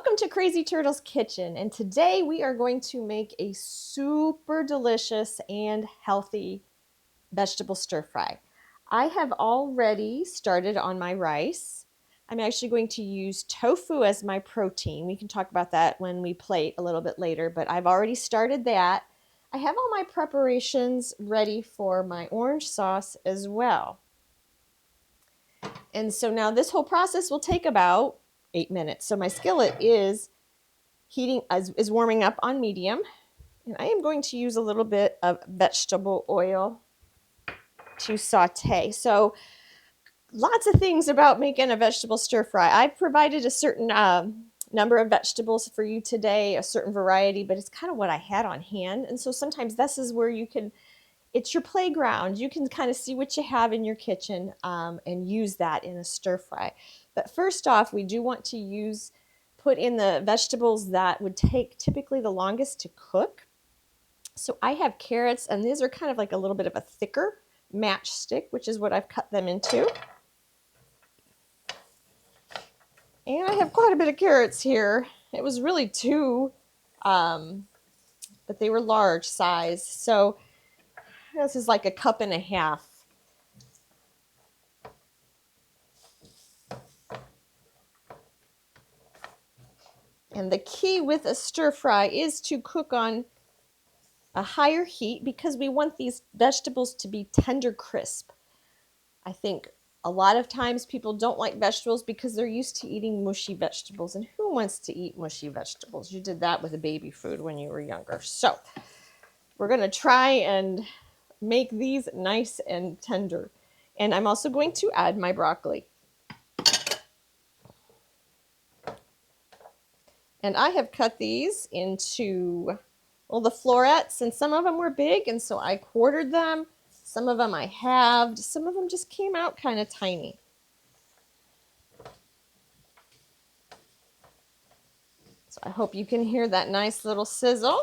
Welcome to Crazy Turtle's Kitchen, and today we are going to make a super delicious and healthy vegetable stir fry. I have already started on my rice. I'm actually going to use tofu as my protein. We can talk about that when we plate a little bit later, but I've already started that. I have all my preparations ready for my orange sauce as well. And so now this whole process will take about 8 minutes. So my skillet is warming up on medium, and I am going to use a little bit of vegetable oil to saute. So lots of things about making a vegetable stir fry. I've provided a certain number of vegetables for you today, a certain variety, but it's kind of what I had on hand. And so sometimes this is where you can, it's your playground. You can kind of see what you have in your kitchen and use that in a stir fry. But first off, we do want to put in the vegetables that would take typically the longest to cook. So I have carrots, and these are kind of like a little bit of a thicker matchstick, which is what I've cut them into. And I have quite a bit of carrots here. It was really two, but they were large size. So this is like a cup and a half. And the key with a stir fry is to cook on a higher heat because we want these vegetables to be tender crisp. I think a lot of times people don't like vegetables because they're used to eating mushy vegetables. And who wants to eat mushy vegetables? You did that with a baby food when you were younger. So we're going to try and make these nice and tender. And I'm also going to add my broccoli. And I have cut these into, well, the florets, and some of them were big, and so I quartered them. Some of them I halved. Some of them just came out kind of tiny. So I hope you can hear that nice little sizzle.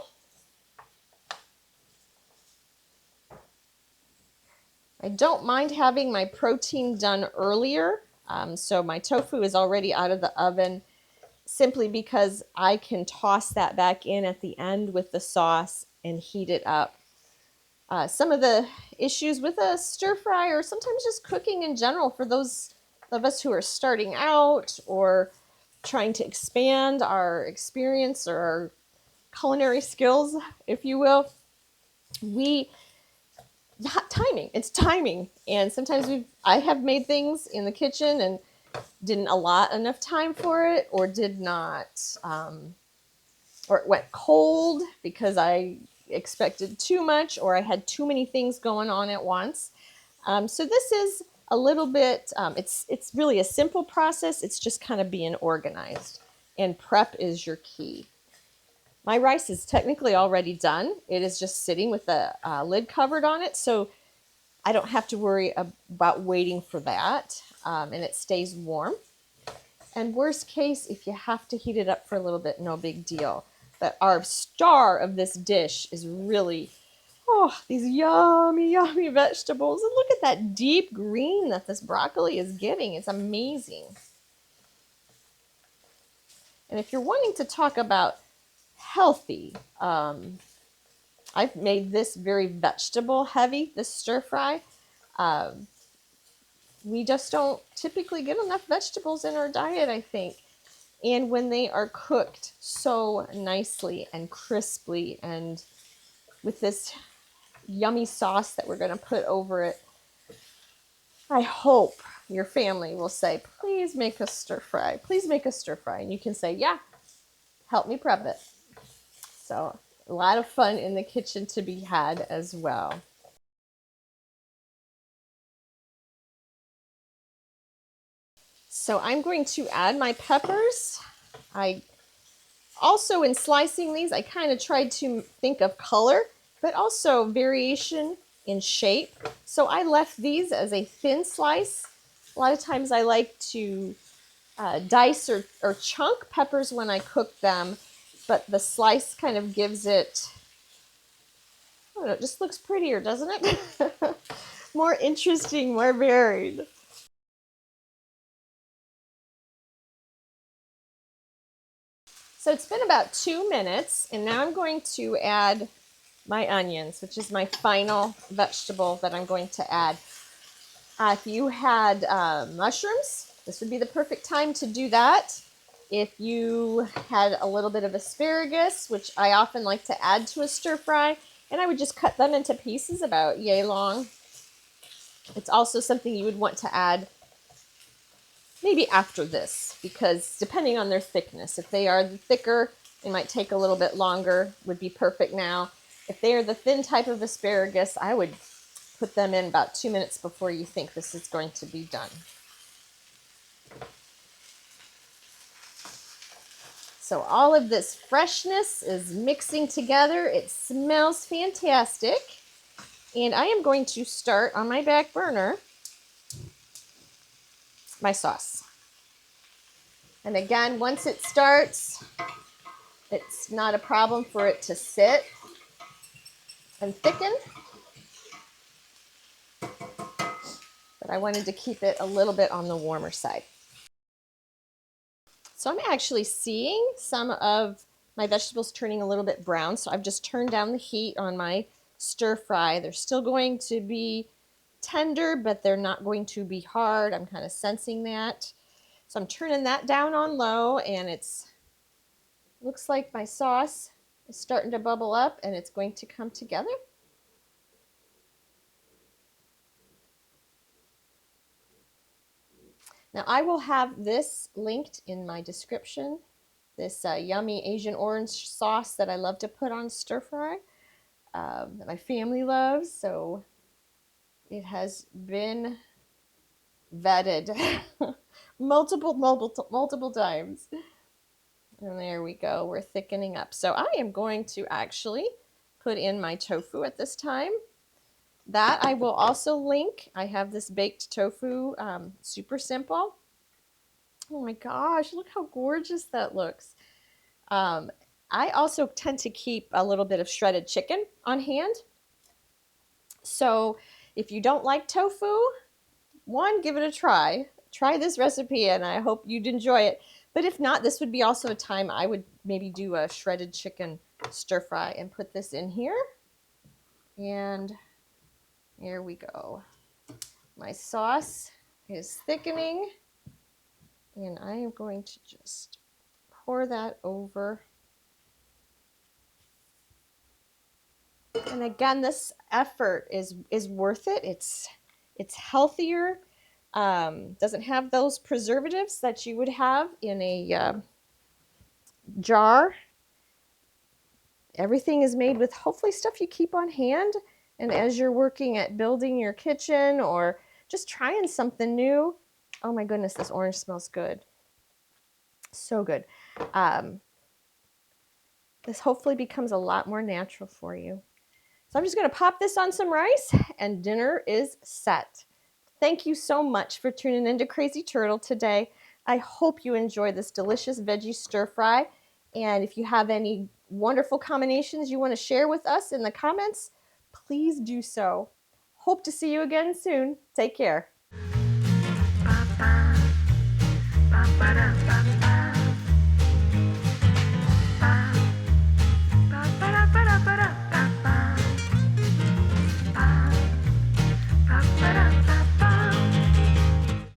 I don't mind having my protein done earlier. So my tofu is already out of the oven, simply because I can toss that back in at the end with the sauce and heat it up. Some of the issues with a stir fry, or sometimes just cooking in general, for those of us who are starting out or trying to expand our experience or our culinary skills, if you will, timing. It's timing. And sometimes I have made things in the kitchen and didn't allot enough time for it, or did not, or it went cold because I expected too much, or I had too many things going on at once. So this is a little bit, it's really a simple process. It's just kind of being organized, and prep is your key. My rice is technically already done. It is just sitting with the lid covered on it, so I don't have to worry about waiting for that, and it stays warm. And worst case, if you have to heat it up for a little bit, no big deal. But our star of this dish is really, these yummy, yummy vegetables. And look at that deep green that this broccoli is giving. It's amazing. And if you're wanting to talk about healthy, I've made this very vegetable heavy, this stir fry. We just don't typically get enough vegetables in our diet, I think. And when they are cooked so nicely and crisply, and with this yummy sauce that we're going to put over it, I hope your family will say, please make a stir fry. Please make a stir fry. And you can say, yeah, help me prep it. So a lot of fun in the kitchen to be had as well. So I'm going to add my peppers. I also, in slicing these, I kind of tried to think of color, but also variation in shape. So I left these as a thin slice. A lot of times I like to dice or chunk peppers when I cook them, but the slice kind of gives it, I don't know, it just looks prettier, doesn't it? More interesting, more varied. So it's been about 2 minutes, and now I'm going to add my onions, which is my final vegetable that I'm going to add. If you had mushrooms, this would be the perfect time to do that. If you had a little bit of asparagus, which I often like to add to a stir fry, and I would just cut them into pieces about yay long. It's also something you would want to add maybe after this, because depending on their thickness, if they are thicker, they might take a little bit longer, would be perfect now. If they are the thin type of asparagus, I would put them in about 2 minutes before you think this is going to be done. So all of this freshness is mixing together. It smells fantastic. And I am going to start on my back burner my sauce. And again, once it starts, it's not a problem for it to sit and thicken. But I wanted to keep it a little bit on the warmer side. So I'm actually seeing some of my vegetables turning a little bit brown. So I've just turned down the heat on my stir fry. They're still going to be tender, but they're not going to be hard. I'm kind of sensing that. So I'm turning that down on low, and looks like my sauce is starting to bubble up, and it's going to come together. Now I will have this linked in my description, this yummy Asian orange sauce that I love to put on stir fry, that my family loves. So it has been vetted multiple times. And there we go, we're thickening up. So I am going to actually put in my tofu at this time. That I will also link. I have this baked tofu, super simple. Oh my gosh, look how gorgeous that looks. I also tend to keep a little bit of shredded chicken on hand. So if you don't like tofu, give it a try. Try this recipe, and I hope you'd enjoy it. But if not, this would be also a time I would maybe do a shredded chicken stir fry and put this in here. And here we go. My sauce is thickening, and I am going to just pour that over. And again, this effort is worth it. It's healthier. Doesn't have those preservatives that you would have in a jar. Everything is made with hopefully stuff you keep on hand. And as you're working at building your kitchen or just trying something new, oh my goodness, this orange smells good. So good. This hopefully becomes a lot more natural for you. So I'm just going to pop this on some rice, and dinner is set. Thank you so much for tuning into Crazy Turtle today. I hope you enjoy this delicious veggie stir fry. And if you have any wonderful combinations you want to share with us in the comments, please do so. Hope to see you again soon. Take care.